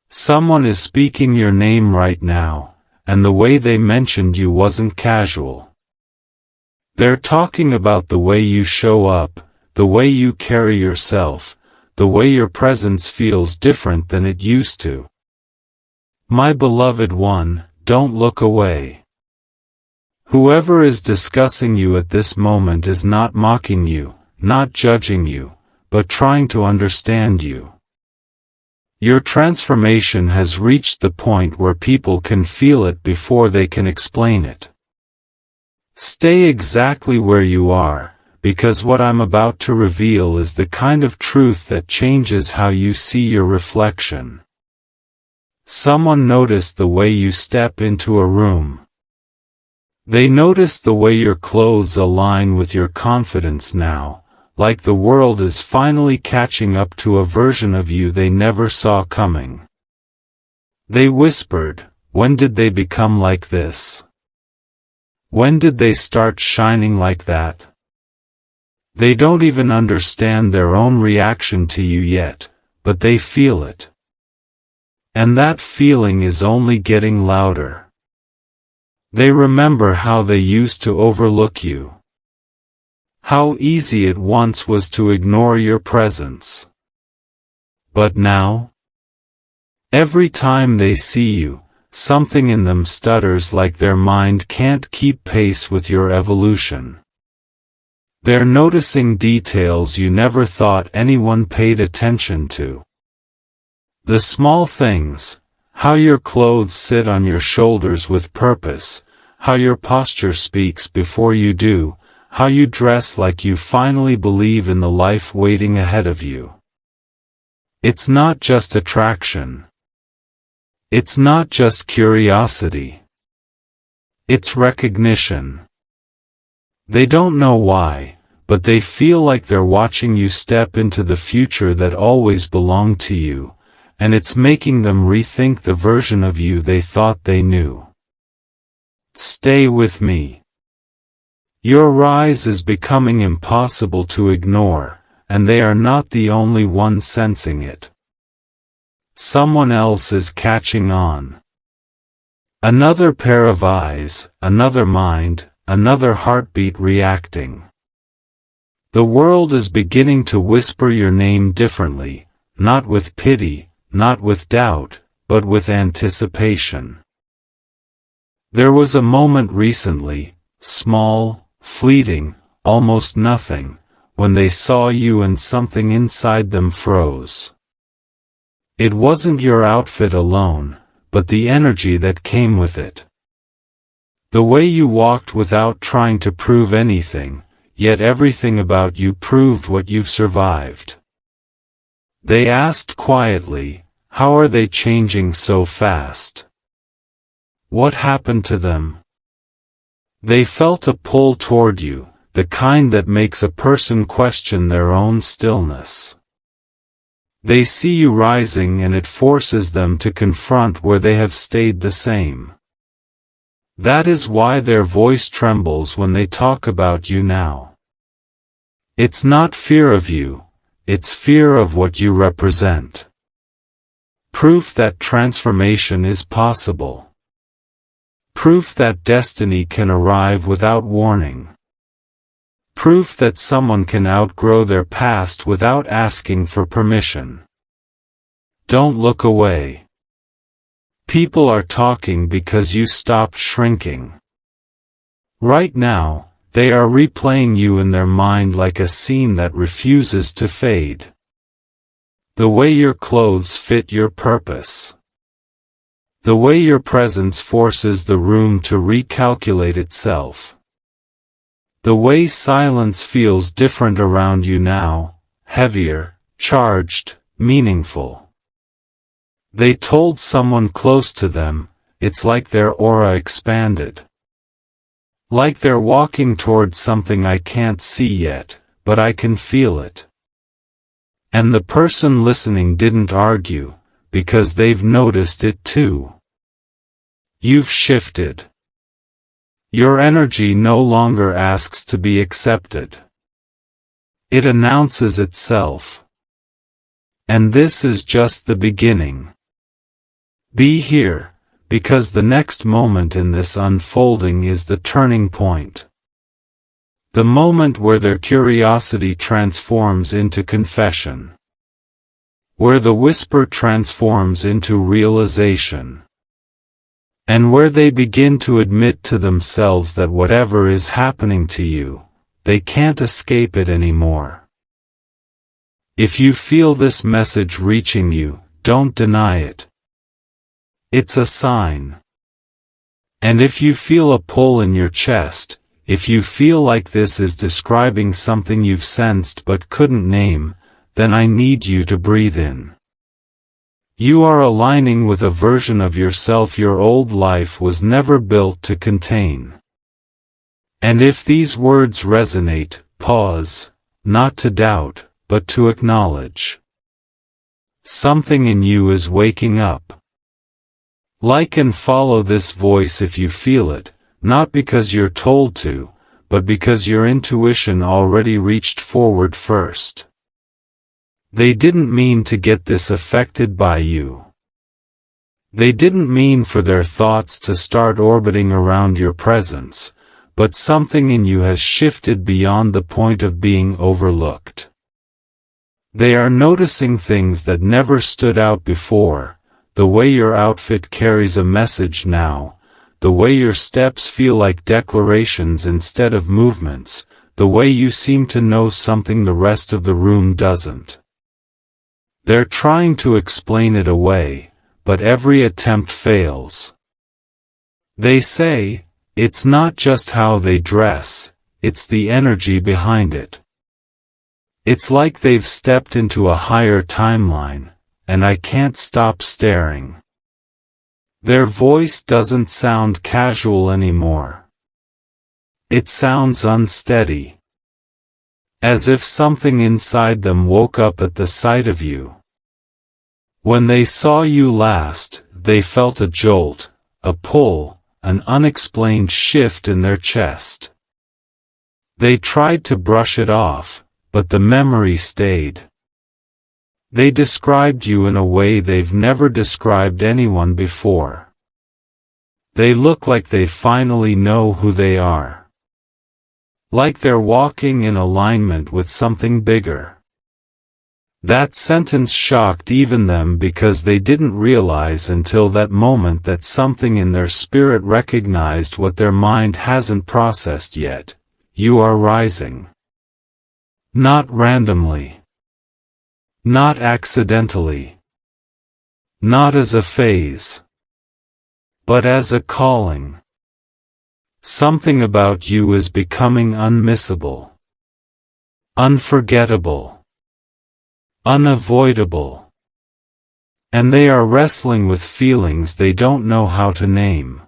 Someone is speaking your name right now, and the way they mentioned you wasn't casual. They're talking about the way you show up, the way you carry yourself, the way your presence feels different than it used to. My beloved one, don't look away. Whoever is discussing you at this moment is not mocking you, not judging you, but trying to understand you. Your transformation has reached the point where people can feel it before they can explain it. Stay exactly where you are, because what I'm about to reveal is the kind of truth that changes how you see your reflection. Someone noticed the way you step into a room. They notice the way your clothes align with your confidence now, like the world is finally catching up to a version of you they never saw coming. They whispered, "When did they become like this? When did they start shining like that?" They don't even understand their own reaction to you yet, but they feel it. And that feeling is only getting louder. They remember how they used to overlook you. How easy it once was to ignore your presence. But now? Every time they see you, something in them stutters like their mind can't keep pace with your evolution. They're noticing details you never thought anyone paid attention to. The small things, how your clothes sit on your shoulders with purpose, how your posture speaks before you do, how you dress like you finally believe in the life waiting ahead of you. It's not just attraction. It's not just curiosity. It's recognition. They don't know why, but they feel like they're watching you step into the future that always belonged to you, and it's making them rethink the version of you they thought they knew. Stay with me. Your rise is becoming impossible to ignore, and they are not the only one sensing it. Someone else is catching on. Another pair of eyes, another mind, another heartbeat reacting. The world is beginning to whisper your name differently, not with pity, not with doubt, but with anticipation. There was a moment recently, small, fleeting, almost nothing, when they saw you and something inside them froze. It wasn't your outfit alone, but the energy that came with it. The way you walked without trying to prove anything, yet everything about you proved what you've survived. They asked quietly, how are they changing so fast? What happened to them? They felt a pull toward you, the kind that makes a person question their own stillness. They see you rising and it forces them to confront where they have stayed the same. That is why their voice trembles when they talk about you now. It's not fear of you, it's fear of what you represent. Proof that transformation is possible. Proof that destiny can arrive without warning. Proof that someone can outgrow their past without asking for permission. Don't look away. People are talking because you stopped shrinking. Right now, they are replaying you in their mind like a scene that refuses to fade. The way your clothes fit your purpose. The way your presence forces the room to recalculate itself. The way silence feels different around you now, heavier, charged, meaningful. They told someone close to them, it's like their aura expanded. Like they're walking towards something I can't see yet, but I can feel it. And the person listening didn't argue, because they've noticed it too. You've shifted. Your energy no longer asks to be accepted. It announces itself. And this is just the beginning. Be here, because the next moment in this unfolding is the turning point. The moment where their curiosity transforms into confession. Where the whisper transforms into realization. And where they begin to admit to themselves that whatever is happening to you, they can't escape it anymore. If you feel this message reaching you, don't deny it. It's a sign. And if you feel a pull in your chest, if you feel like this is describing something you've sensed but couldn't name, then I need you to breathe in. You are aligning with a version of yourself your old life was never built to contain. And if these words resonate, pause, not to doubt, but to acknowledge. Something in you is waking up. Like and follow this voice if you feel it, not because you're told to, but because your intuition already reached forward first. They didn't mean to get this affected by you. They didn't mean for their thoughts to start orbiting around your presence, but something in you has shifted beyond the point of being overlooked. They are noticing things that never stood out before, the way your outfit carries a message now, the way your steps feel like declarations instead of movements, the way you seem to know something the rest of the room doesn't. They're trying to explain it away, but every attempt fails. They say, it's not just how they dress, it's the energy behind it. It's like they've stepped into a higher timeline, and I can't stop staring. Their voice doesn't sound casual anymore. It sounds unsteady. As if something inside them woke up at the sight of you. When they saw you last, they felt a jolt, a pull, an unexplained shift in their chest. They tried to brush it off, but the memory stayed. They described you in a way they've never described anyone before. They look like they finally know who they are. Like they're walking in alignment with something bigger. That sentence shocked even them because they didn't realize until that moment that something in their spirit recognized what their mind hasn't processed yet. You are rising. Not randomly. Not accidentally. Not as a phase. But as a calling. Something about you is becoming unmissable. Unforgettable. Unavoidable. And they are wrestling with feelings they don't know how to name.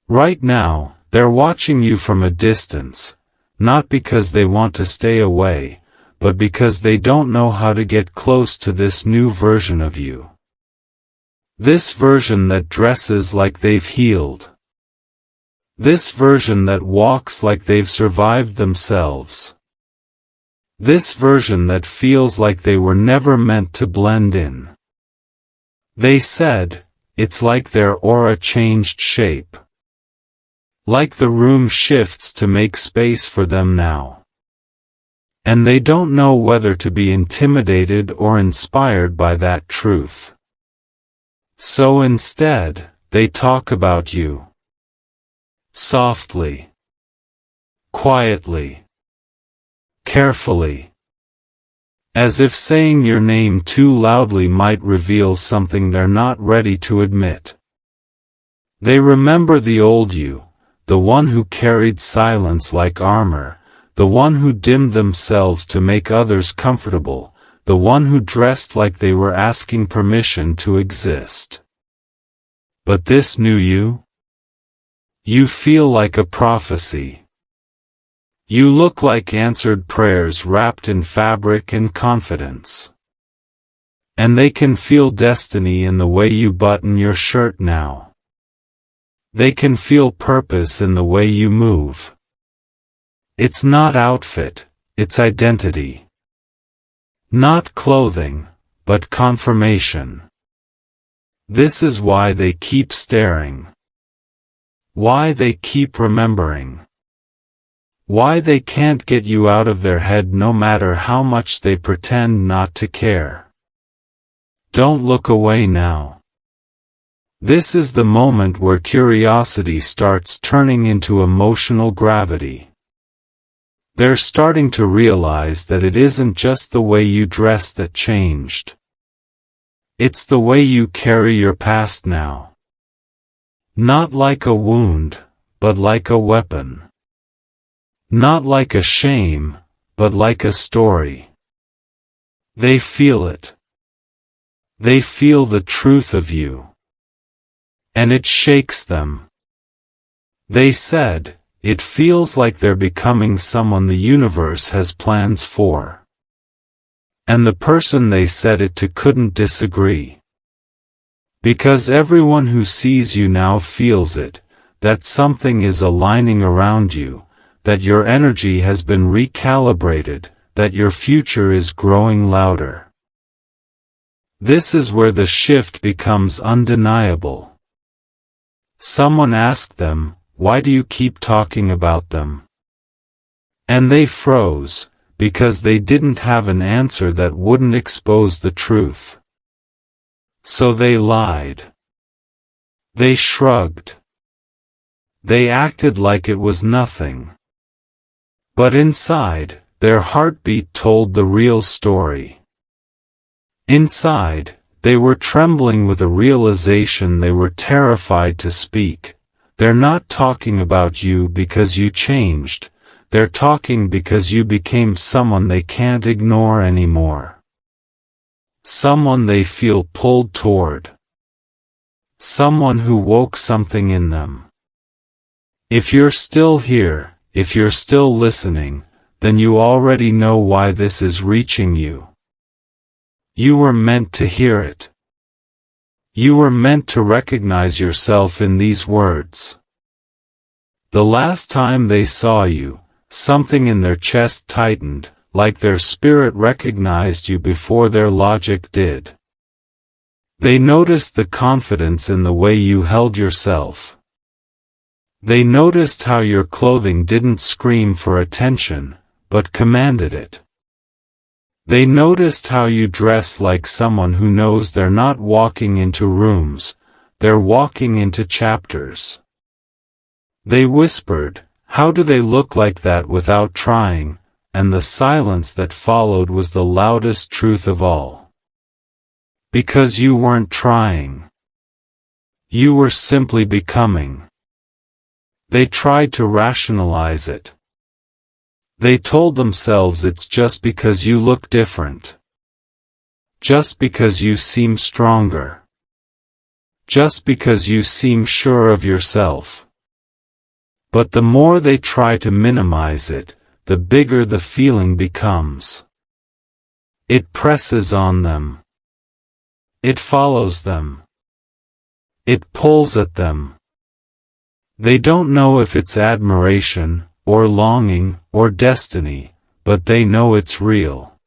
Right now, they're watching you from a distance, not because they want to stay away, but because they don't know how to get close to this new version of you. This version that dresses like they've healed. This version that walks like they've survived themselves. This version that feels like they were never meant to blend in. They said, it's like their aura changed shape. Like the room shifts to make space for them now. And they don't know whether to be intimidated or inspired by that truth. So instead, they talk about you. Softly. Quietly. Carefully. As if saying your name too loudly might reveal something they're not ready to admit. They remember the old you, the one who carried silence like armor, the one who dimmed themselves to make others comfortable, the one who dressed like they were asking permission to exist. But this new you? You feel like a prophecy. You look like answered prayers wrapped in fabric and confidence. And they can feel destiny in the way you button your shirt now. They can feel purpose in the way you move. It's not outfit, it's identity. Not clothing, but confirmation. This is why they keep staring. Why they keep remembering. Why they can't get you out of their head no matter how much they pretend not to care. Don't look away now. This is the moment where curiosity starts turning into emotional gravity. They're starting to realize that it isn't just the way you dress that changed. It's the way you carry your past now. Not like a wound, but like a weapon. Not like a shame, but like a story. They feel it. They feel the truth of you. And it shakes them. They said, it feels like they're becoming someone the universe has plans for. And the person they said it to couldn't disagree. Because everyone who sees you now feels it, that something is aligning around you, that your energy has been recalibrated, that your future is growing louder. This is where the shift becomes undeniable. Someone asked them, "Why do you keep talking about them?" And they froze, because they didn't have an answer that wouldn't expose the truth. So they lied. They shrugged. They acted like it was nothing. But inside, their heartbeat told the real story. Inside, they were trembling with a realization they were terrified to speak. They're not talking about you because you changed. They're talking because you became someone they can't ignore anymore. Someone they feel pulled toward. Someone who woke something in them. If you're still here, if you're still listening, then you already know why this is reaching you. You were meant to hear it. You were meant to recognize yourself in these words. The last time they saw you, something in their chest tightened, like their spirit recognized you before their logic did. They noticed the confidence in the way you held yourself. They noticed how your clothing didn't scream for attention, but commanded it. They noticed how you dress like someone who knows they're not walking into rooms, they're walking into chapters. They whispered, "How do they look like that without trying?" And the silence that followed was the loudest truth of all. Because you weren't trying. You were simply becoming. They tried to rationalize it. They told themselves it's just because you look different. Just because you seem stronger. Just because you seem sure of yourself. But the more they try to minimize it, the bigger the feeling becomes. It presses on them. It follows them. It pulls at them. They don't know if it's admiration, or longing, or destiny, but they know it's real.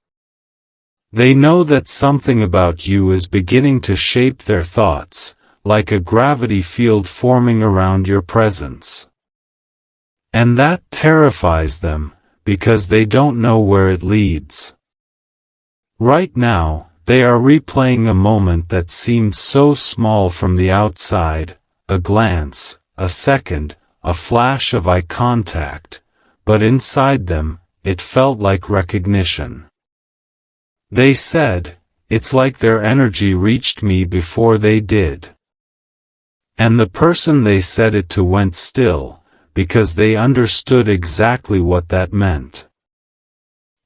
They know that something about you is beginning to shape their thoughts, like a gravity field forming around your presence. And that terrifies them, because they don't know where it leads. Right now, they are replaying a moment that seemed so small from the outside, a glance, a second, a flash of eye contact, but inside them, it felt like recognition. They said, "It's like their energy reached me before they did." And the person they said it to went still, because they understood exactly what that meant.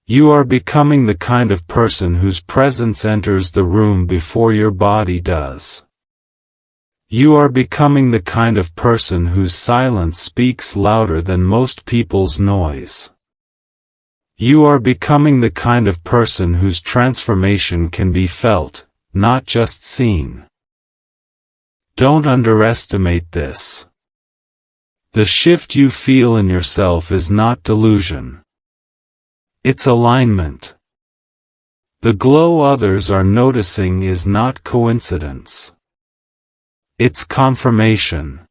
You are becoming the kind of person whose presence enters the room before your body does. You are becoming the kind of person whose silence speaks louder than most people's noise. You are becoming the kind of person whose transformation can be felt, not just seen. Don't underestimate this. The shift you feel in yourself is not delusion. It's alignment. The glow others are noticing is not coincidence. It's confirmation.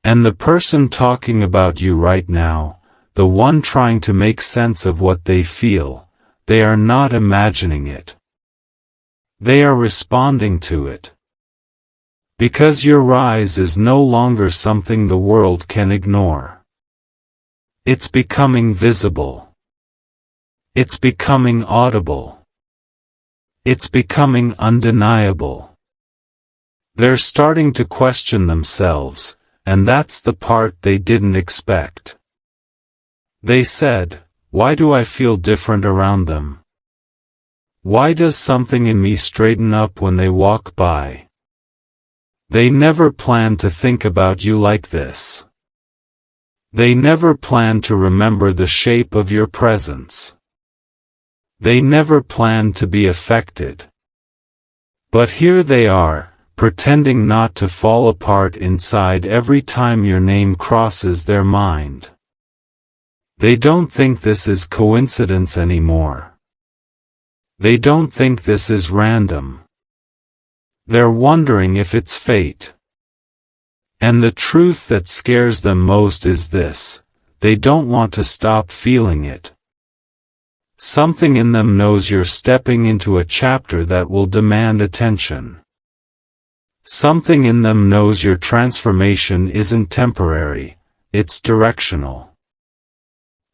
And the person talking about you right now, the one trying to make sense of what they feel, they are not imagining it. They are responding to it. Because your rise is no longer something the world can ignore. It's becoming visible. It's becoming audible. It's becoming undeniable. They're starting to question themselves, and that's the part they didn't expect. They said, "Why do I feel different around them? Why does something in me straighten up when they walk by?" They never planned to think about you like this. They never planned to remember the shape of your presence. They never planned to be affected. But here they are, pretending not to fall apart inside every time your name crosses their mind. They don't think this is coincidence anymore. They don't think this is random. They're wondering if it's fate. And the truth that scares them most is this: they don't want to stop feeling it. Something in them knows you're stepping into a chapter that will demand attention. Something in them knows your transformation isn't temporary, it's directional.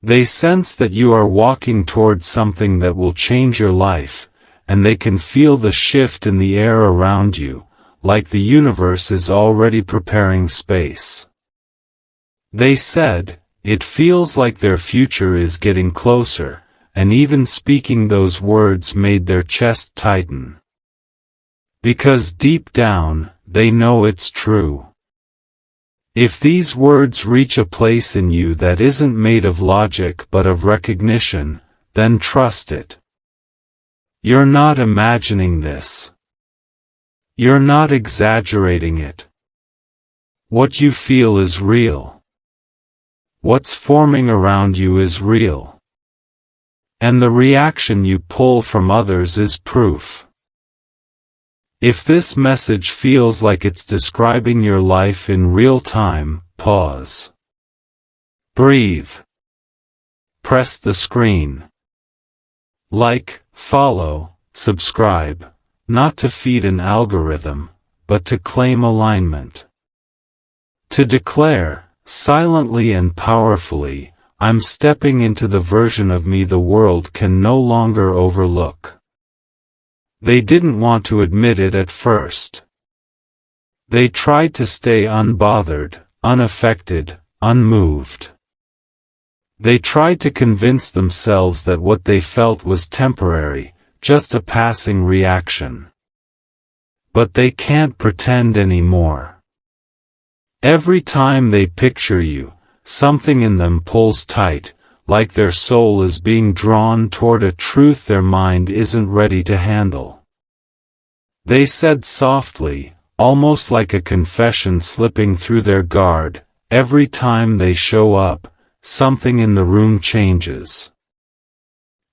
They sense that you are walking towards something that will change your life, and they can feel the shift in the air around you, like the universe is already preparing space. They said, it feels like their future is getting closer, and even speaking those words made their chest tighten. Because deep down, they know it's true. If these words reach a place in you that isn't made of logic but of recognition, then trust it. You're not imagining this. You're not exaggerating it. What you feel is real. What's forming around you is real. And the reaction you pull from others is proof. If this message feels like it's describing your life in real time, pause. Breathe. Press the screen. Like, follow, subscribe, not to feed an algorithm, but to claim alignment. To declare, silently and powerfully, I'm stepping into the version of me the world can no longer overlook. They didn't want to admit it at first. They tried to stay unbothered, unaffected, unmoved. They tried to convince themselves that what they felt was temporary, just a passing reaction. But they can't pretend anymore. Every time they picture you, something in them pulls tight, like their soul is being drawn toward a truth their mind isn't ready to handle. They said softly, almost like a confession slipping through their guard, every time they show up, something in the room changes.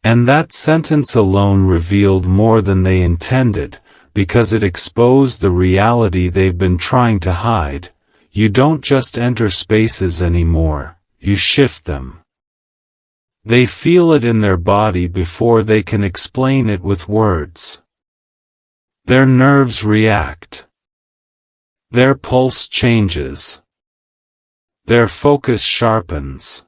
And that sentence alone revealed more than they intended, because it exposed the reality they've been trying to hide. You don't just enter spaces anymore, you shift them. They feel it in their body before they can explain it with words. Their nerves react. Their pulse changes. Their focus sharpens.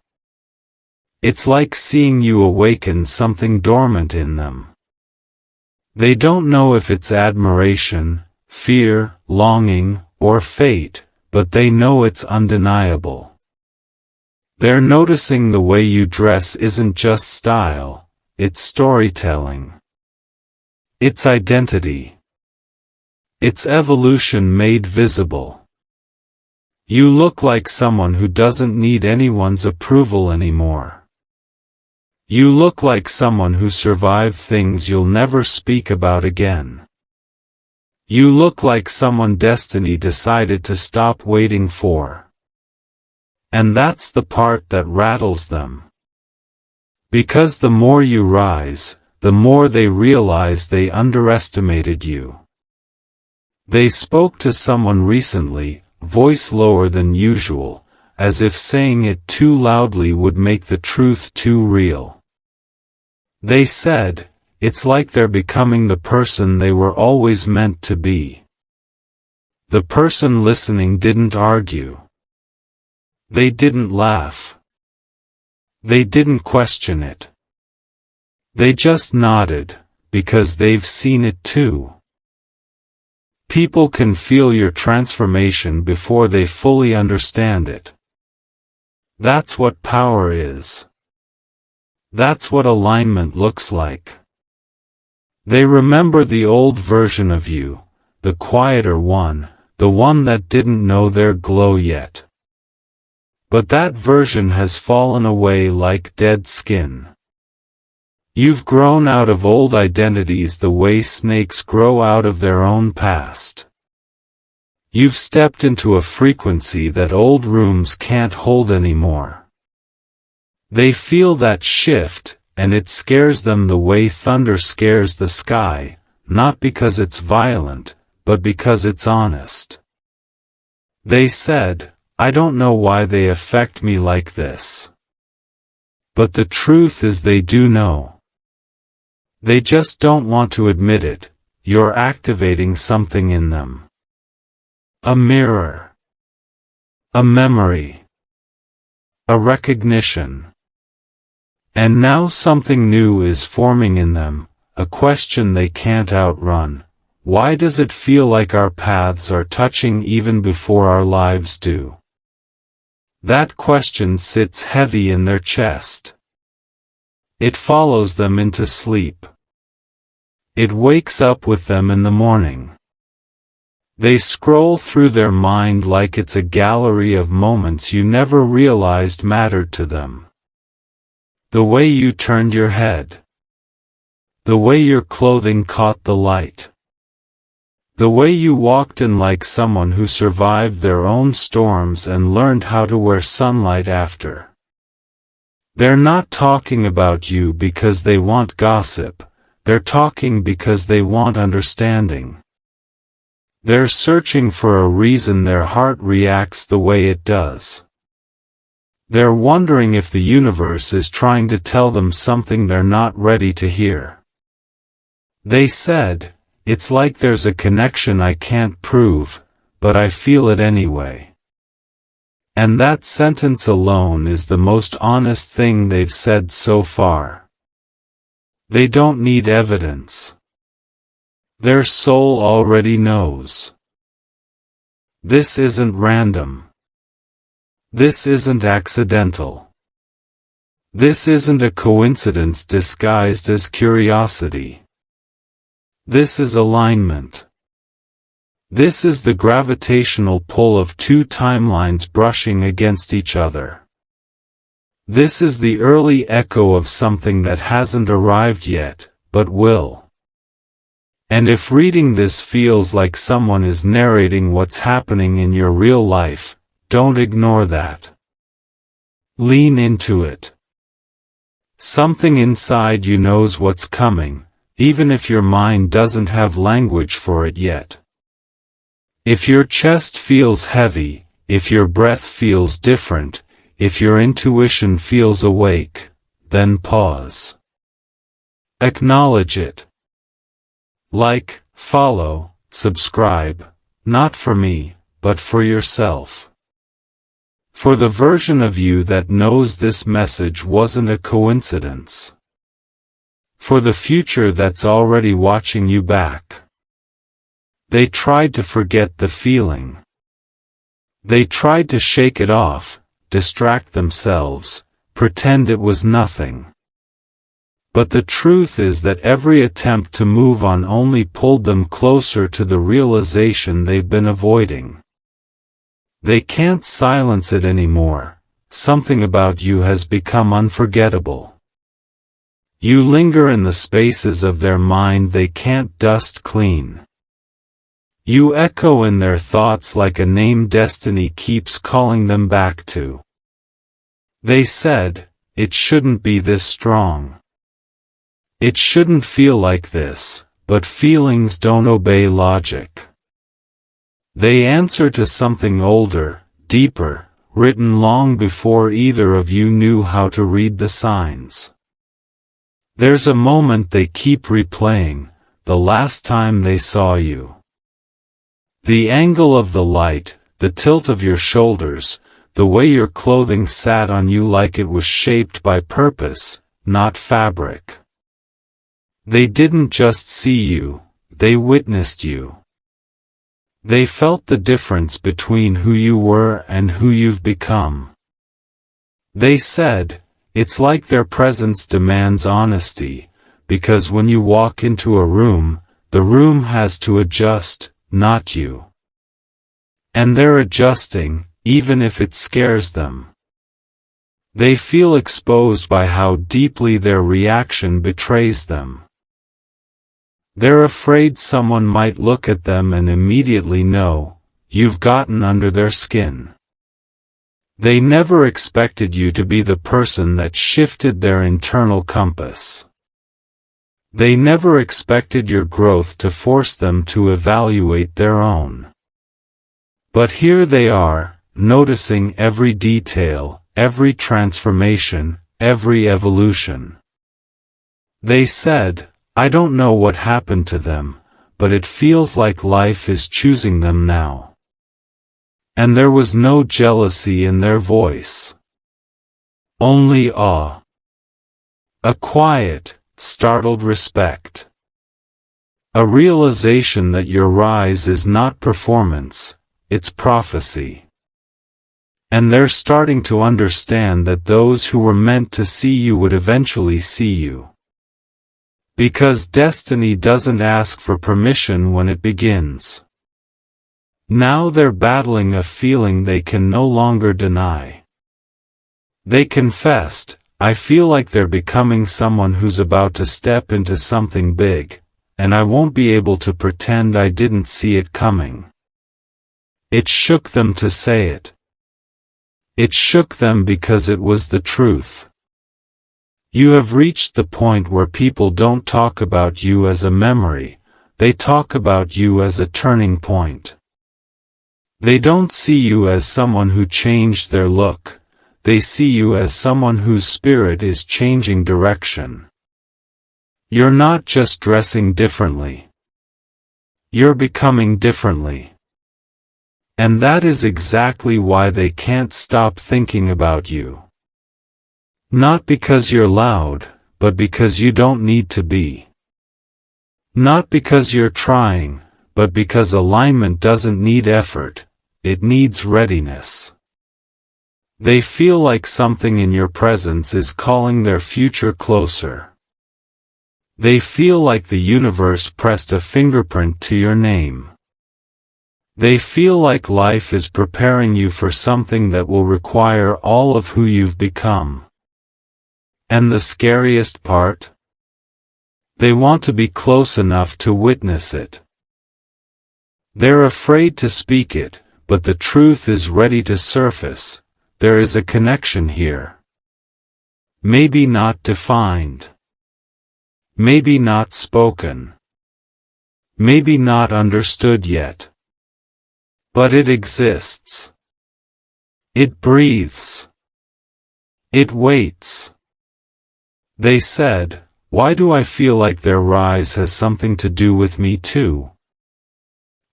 It's like seeing you awaken something dormant in them. They don't know if it's admiration, fear, longing, or fate, but they know it's undeniable. They're noticing the way you dress isn't just style, it's storytelling. It's identity. It's evolution made visible. You look like someone who doesn't need anyone's approval anymore. You look like someone who survived things you'll never speak about again. You look like someone destiny decided to stop waiting for. And that's the part that rattles them. Because the more you rise, the more they realize they underestimated you. They spoke to someone recently, voice lower than usual, as if saying it too loudly would make the truth too real. They said, "It's like they're becoming the person they were always meant to be." The person listening didn't argue. They didn't laugh. They didn't question it. They just nodded, because they've seen it too. People can feel your transformation before they fully understand it. That's what power is. That's what alignment looks like. They remember the old version of you, the quieter one, the one that didn't know their glow yet. But that version has fallen away like dead skin. You've grown out of old identities the way snakes grow out of their own past. You've stepped into a frequency that old rooms can't hold anymore. They feel that shift, and it scares them the way thunder scares the sky, not because it's violent, but because it's honest. They said, "I don't know why they affect me like this." But the truth is they do know. They just don't want to admit it. You're activating something in them. A mirror. A memory. A recognition. And now something new is forming in them, a question they can't outrun. Why does it feel like our paths are touching even before our lives do? That question sits heavy in their chest. It follows them into sleep. It wakes up with them in the morning. They scroll through their mind like it's a gallery of moments you never realized mattered to them. The way you turned your head. The way your clothing caught the light. The way you walked in like someone who survived their own storms and learned how to wear sunlight after. They're not talking about you because they want gossip, they're talking because they want understanding. They're searching for a reason their heart reacts the way it does. They're wondering if the universe is trying to tell them something they're not ready to hear. They said, "It's like there's a connection I can't prove, but I feel it anyway." And that sentence alone is the most honest thing they've said so far. They don't need evidence. Their soul already knows. This isn't random. This isn't accidental. This isn't a coincidence disguised as curiosity. This is alignment. This is the gravitational pull of two timelines brushing against each other. This is the early echo of something that hasn't arrived yet, but will. And if reading this feels like someone is narrating what's happening in your real life, don't ignore that. Lean into it. Something inside you knows what's coming, even if your mind doesn't have language for it yet. If your chest feels heavy, if your breath feels different, if your intuition feels awake, then pause. Acknowledge it. Like, follow, subscribe, not for me, but for yourself. For the version of you that knows this message wasn't a coincidence. For the future that's already watching you back. They tried to forget the feeling. They tried to shake it off, distract themselves, pretend it was nothing. But the truth is that every attempt to move on only pulled them closer to the realization they've been avoiding. They can't silence it anymore. Something about you has become unforgettable. You linger in the spaces of their mind they can't dust clean. You echo in their thoughts like a name destiny keeps calling them back to. They said, "It shouldn't be this strong. It shouldn't feel like this," but feelings don't obey logic. They answer to something older, deeper, written long before either of you knew how to read the signs. There's a moment they keep replaying, the last time they saw you. The angle of the light, the tilt of your shoulders, the way your clothing sat on you like it was shaped by purpose, not fabric. They didn't just see you, they witnessed you. They felt the difference between who you were and who you've become. They said, it's like their presence demands honesty, because when you walk into a room, the room has to adjust, not you. And they're adjusting, even if it scares them. They feel exposed by how deeply their reaction betrays them. They're afraid someone might look at them and immediately know, you've gotten under their skin. They never expected you to be the person that shifted their internal compass. They never expected your growth to force them to evaluate their own. But here they are, noticing every detail, every transformation, every evolution. They said, I don't know what happened to them, but it feels like life is choosing them now. And there was no jealousy in their voice. Only awe. A quiet, startled respect. A realization that your rise is not performance, it's prophecy. And they're starting to understand that those who were meant to see you would eventually see you. Because destiny doesn't ask for permission when it begins. Now they're battling a feeling they can no longer deny. They confessed, I feel like they're becoming someone who's about to step into something big, and I won't be able to pretend I didn't see it coming. It shook them to say it. It shook them because it was the truth. You have reached the point where people don't talk about you as a memory, they talk about you as a turning point. They don't see you as someone who changed their look, they see you as someone whose spirit is changing direction. You're not just dressing differently. You're becoming differently. And that is exactly why they can't stop thinking about you. Not because you're loud, but because you don't need to be. Not because you're trying, but because alignment doesn't need effort, it needs readiness. They feel like something in your presence is calling their future closer. They feel like the universe pressed a fingerprint to your name. They feel like life is preparing you for something that will require all of who you've become. And the scariest part? They want to be close enough to witness it. They're afraid to speak it, but the truth is ready to surface. There is a connection here. Maybe not defined. Maybe not spoken. Maybe not understood yet. But it exists. It breathes. It waits. They said, why do I feel like their rise has something to do with me too?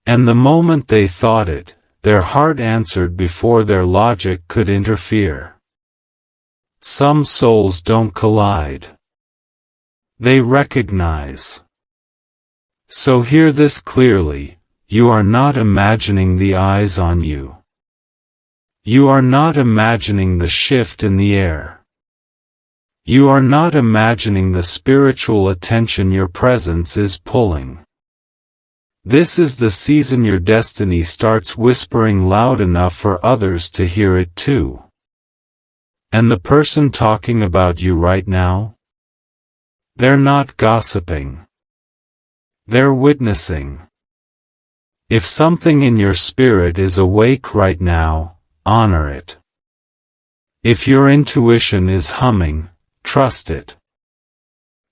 And the moment they thought it, their heart answered before their logic could interfere. Some souls don't collide. They recognize. So hear this clearly, you are not imagining the eyes on you. You are not imagining the shift in the air. You are not imagining the spiritual attention your presence is pulling. This is the season your destiny starts whispering loud enough for others to hear it too. And the person talking about you right now? They're not gossiping. They're witnessing. If something in your spirit is awake right now, honor it. If your intuition is humming, trust it.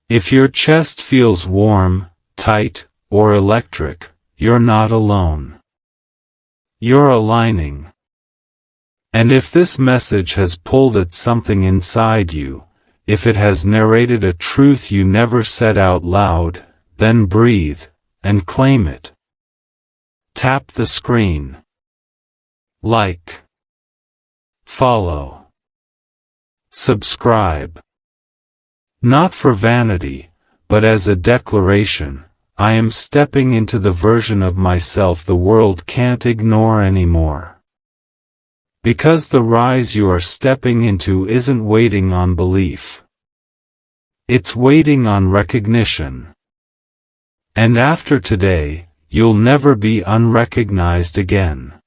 If your chest feels warm, tight, or electric, you're not alone. You're aligning. And if this message has pulled at something inside you, if it has narrated a truth you never said out loud, then breathe, and claim it. Tap the screen. Like. Follow. Subscribe. Not for vanity, but as a declaration, I am stepping into the version of myself the world can't ignore anymore. Because the rise you are stepping into isn't waiting on belief. It's waiting on recognition. And after today, you'll never be unrecognized again.